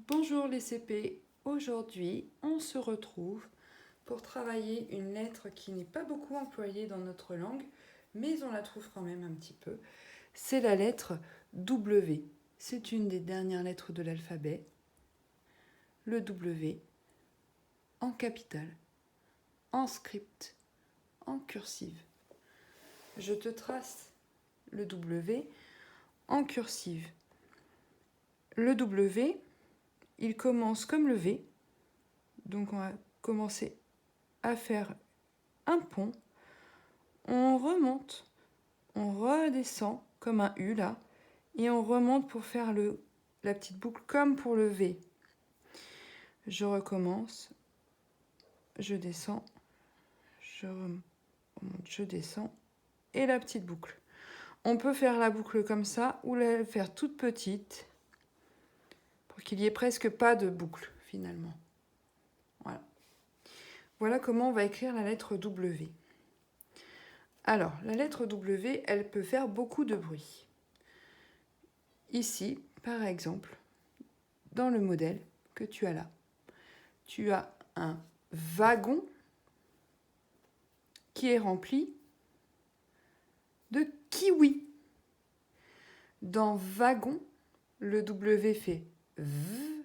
Bonjour les CP, aujourd'hui on se retrouve pour travailler une lettre qui n'est pas beaucoup employée dans notre langue, mais on la trouve quand même un petit peu. C'est la lettre W. C'est une des dernières lettres de l'alphabet. Le W en capitale, en script, en cursive. Je te trace le W en cursive. Le W, il commence comme le V, donc on va commencer à faire un pont, on remonte, on redescend comme un U là, et on remonte pour faire la petite boucle comme pour le V. Je recommence, je descends, je remonte, je descends, et la petite boucle. On peut faire la boucle comme ça ou la faire toute petite pour qu'il n'y ait presque pas de boucle finalement. Voilà. Voilà comment on va écrire la lettre W. Alors, la lettre W, elle peut faire beaucoup de bruit. Ici, par exemple, dans le modèle que tu as là, tu as un wagon qui est rempli de kiwis. Dans wagon, le W fait V.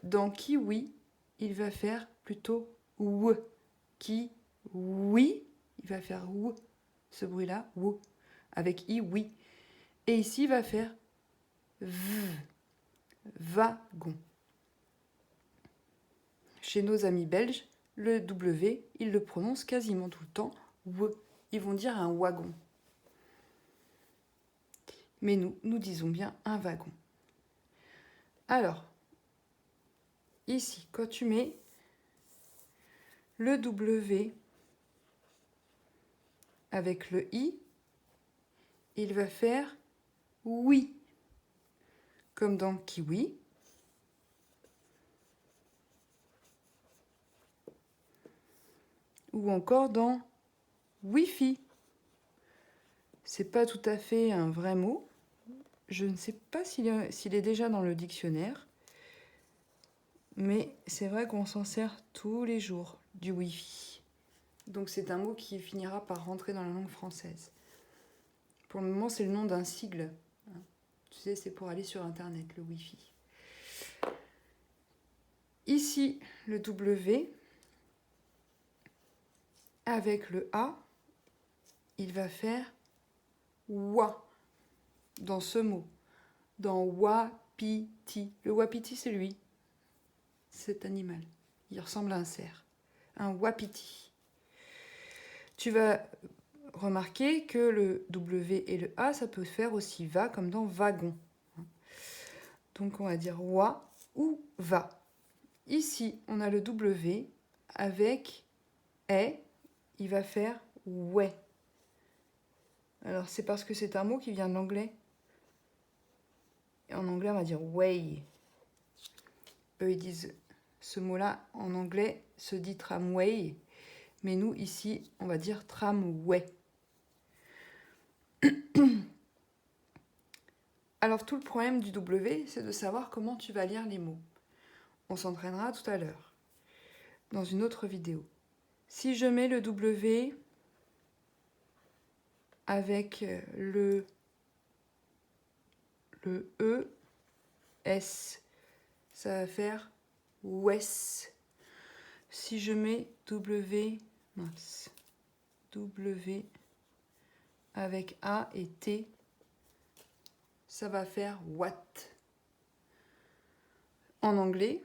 Dans kiwi, il va faire plutôt W. Kiwi, il va faire W. Ce bruit-là, W. Avec I, oui. Et ici, il va faire V. Wagon. Chez nos amis belges, le W, ils le prononcent quasiment tout le temps W. Ils vont dire un wagon. Mais nous disons bien un wagon. Alors, ici, quand tu mets le W avec le I, il va faire oui, comme dans kiwi. Ou encore dans Wi-Fi. C'est pas tout à fait un vrai mot. Je ne sais pas s'il est déjà dans le dictionnaire. Mais c'est vrai qu'on s'en sert tous les jours, du Wi-Fi. Donc c'est un mot qui finira par rentrer dans la langue française. Pour le moment, c'est le nom d'un sigle. Tu sais, c'est pour aller sur Internet, le Wi-Fi. Ici, le W, avec le A, il va faire wa dans ce mot. Dans wapiti. Le wapiti, c'est lui. Cet animal. Il ressemble à un cerf. Un wapiti. Tu vas remarquer que le W et le A, ça peut faire aussi va, comme dans wagon. Donc on va dire wa ou va. Ici, on a le W avec est, il va faire ouais. Alors c'est parce que c'est un mot qui vient de l'anglais. Et en anglais, on va dire way. Eux, ils disent ce mot-là en anglais se dit tramway. Mais nous, ici, on va dire tramway. Alors tout le problème du W, c'est de savoir comment tu vas lire les mots. On s'entraînera tout à l'heure, dans une autre vidéo. Si je mets le W avec le E, S, ça va faire WES. Si je mets W avec A et T, ça va faire what. En anglais,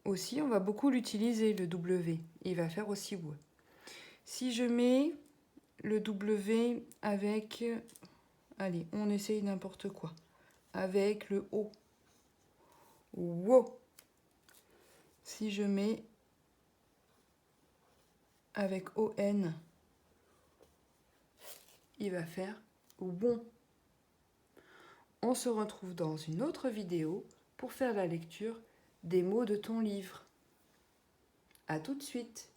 aussi, on va beaucoup l'utiliser, le W. Il va faire aussi W. Si je mets le W avec... Allez, on essaye n'importe quoi. Avec le O. Wo. Si je mets avec ON, il va faire won. On se retrouve dans une autre vidéo pour faire la lecture des mots de ton livre. À tout de suite.